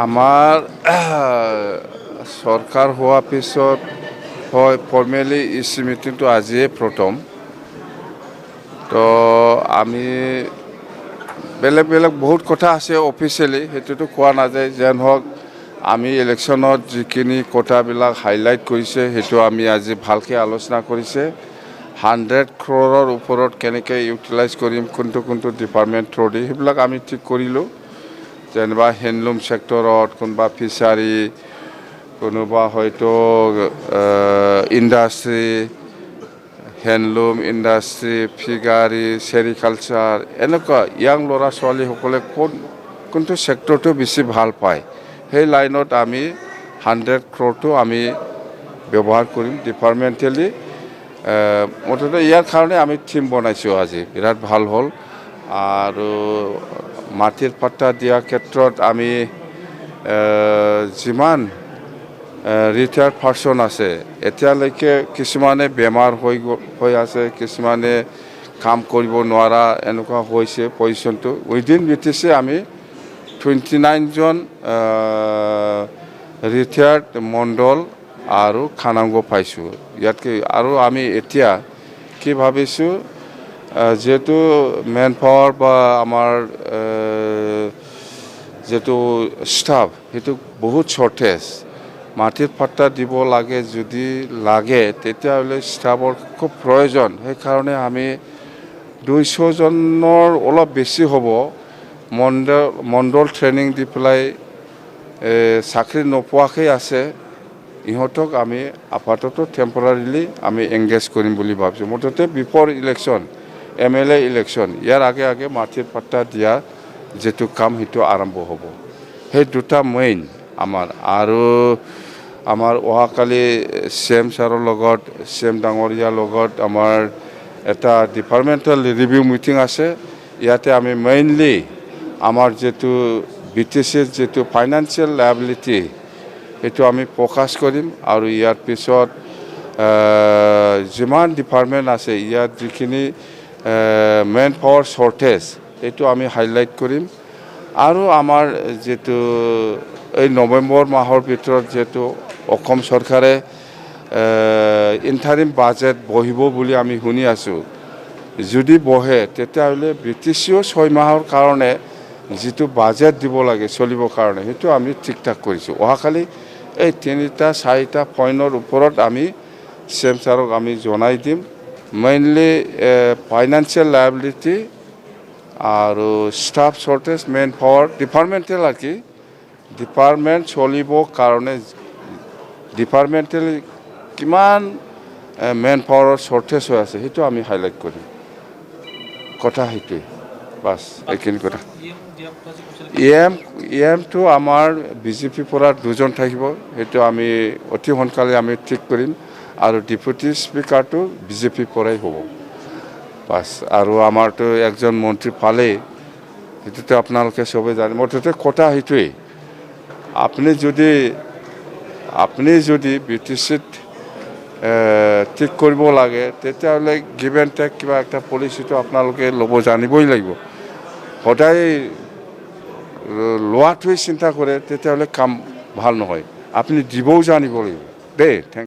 আমাৰ সৰকাৰ হওয়া পিছত হয় ফৰ্মেলি ইসি মিটিংটো আজিয়ে প্ৰথম তো আমি বেলেগ বেলেগ বহুত কথা আছে অফিচিয়েলি সেইটোতো কোৱা নাযায় যেন হোক আমি ইলেকশনত যিখিনি কথাবিলাক হাইলাইট কৰিছে সেইটো আমি আজি ভালকৈ আলোচনা কৰিছে 100 crore ওপৰত কেনেকৈ ইউটিলাইজ কৰিম কোনটো কোনটো ডিপাৰ্টমেণ্ট থ্ৰু দি সেইবিলাক আমি ঠিক কৰিলোঁ যেনিবা হেণ্ডলুম সেক্টৰত কোনোবা ফিচাৰী কোনোবা হয়তো ইণ্ডাষ্ট্ৰি হেণ্ডলুম ইণ্ডাষ্ট্ৰি ফিগাৰী চেৰিকালচাৰ এনেকুৱা ইয়াং ল'ৰা ছোৱালীসকলে কোনটো সেক্টৰটো বেছি ভাল পায় সেই লাইনত আমি 100 crore আমি ব্যৱহাৰ কৰিম ডিপাৰ্টমেণ্টেলি মুঠতে ইয়াৰ কাৰণে আমি থিম বনাইছোঁ আজি বিৰাট ভাল হ'ল আৰু মাটিৰ পাট্টা দিয়াৰ ক্ষেত্ৰত আমি যিমান ৰিটায়াৰ্ড পাৰ্চন আছে এতিয়ালৈকে কিছুমানে বেমাৰ হৈ আছে কিছুমানে কাম কৰিব নোৱাৰা এনেকুৱা হৈছে পজিশ্যনটো উইদিন বিটিচি আমি 29 জন ৰিটায়াৰ্ড মণ্ডল আৰু খানাংগ পাইছোঁ ইয়াতকে আৰু আমি এতিয়া কি ভাবিছোঁ যেহেতু মেন পাৱাৰ বা আমাৰ যেটো স্টাফ সেইটো বহুত শৰ্টেজ মাটিৰ পাট্টা দিব লাগে যদি লাগে তেতিয়াহ'লে স্টাফৰ খুব প্ৰয়োজন সেইকাৰণে আমি 200 জনৰ অলপ বেছি হ'ব মণ্ডল ট্ৰেইনিং দি পেলাই চাকৰি নোপোৱাকৈ আছে ইহঁতক আমি আপাতত টেম্পৰাৰিলি আমি এংগেজ কৰিম বুলি ভাবিছোঁ মুঠতে বিফৰ ইলেকশ্যন MLA ইলেকশ্যন ইয়াৰ আগে আগে মাটিৰ পাট্টা দিয়া যেটো কাম সেইটো আৰম্ভ হ'ব সেই দুটা মেইন আমাৰ আৰু আমাৰ অহাকালি CM ছাৰৰ লগত CM ডাঙৰীয়াৰ লগত আমাৰ এটা ডিপাৰ্টমেণ্টেল ৰিভিউ মিটিং আছে ইয়াতে আমি মেইনলি আমাৰ যেটো BTCৰ যেটো ফাইনান্সিয়েল লায়াবিলিটি সেইটো আমি ফ'কাছ কৰিম আৰু ইয়াৰ পিছত যিমান ডিপাৰ্টমেণ্ট আছে ইয়াত যিখিনি মেন পাৱাৰ শৰ্টেজ এইটো আমি হাইলাইট কৰিম আৰু আমাৰ যেটো এই নৱেম্বৰ মাহৰ ভিতৰত যেটো অসম চৰকাৰে ইণ্টাৰিম বাজেট বহিব বুলি আমি শুনি আছোঁ যদি বহে তেতিয়াহ'লে BTCও 6 মাহৰ কাৰণে যেটো বাজেট দিব লাগে চলিবৰ কাৰণে সেইটো আমি ঠিক ঠাক কৰিছোঁ অহাকালি এই 3-4টা পইণ্টৰ ওপৰত আমি CM ছাৰক আমি জনাই দিম মেইনলি ফাইনান্সিয়েল লায়াবিলিটি আৰু staff shortage manpower departmental আৰ কি ডিপাৰ্টমেণ্ট চলিবৰ কাৰণে ডিপাৰ্টমেণ্টেল কিমান মেন পাৱাৰৰ শৰ্টেজ হৈ আছে সেইটো আমি হাইলাইট কৰিম কথা সেইটোৱে বাছ এইখিনি কথা EMটো আমাৰ BJP পৰা 2জন থাকিব সেইটো আমি অতি সোনকালে আমি ঠিক কৰিম আৰু ডেপুটি স্পিকাৰটো BJP পৰাই হ'ব বাছ আৰু আমাৰতো একজন মন্ত্ৰী পালেই সেইটোতো আপোনালোকে সবেই জানে মুঠতে কথা সেইটোৱেই আপুনি যদি BTCত ঠিক কৰিব লাগে তেতিয়াহ'লে গিভ এণ্ড টেক কিবা একটা পলিচিটো আপোনালোকে ল'ব জানিবই লাগিব সদায় লোৱাটোৱে চিন্তা কৰে তেতিয়াহ'লে কাম ভাল নহয় আপুনি দিবও জানিব লাগিব দেই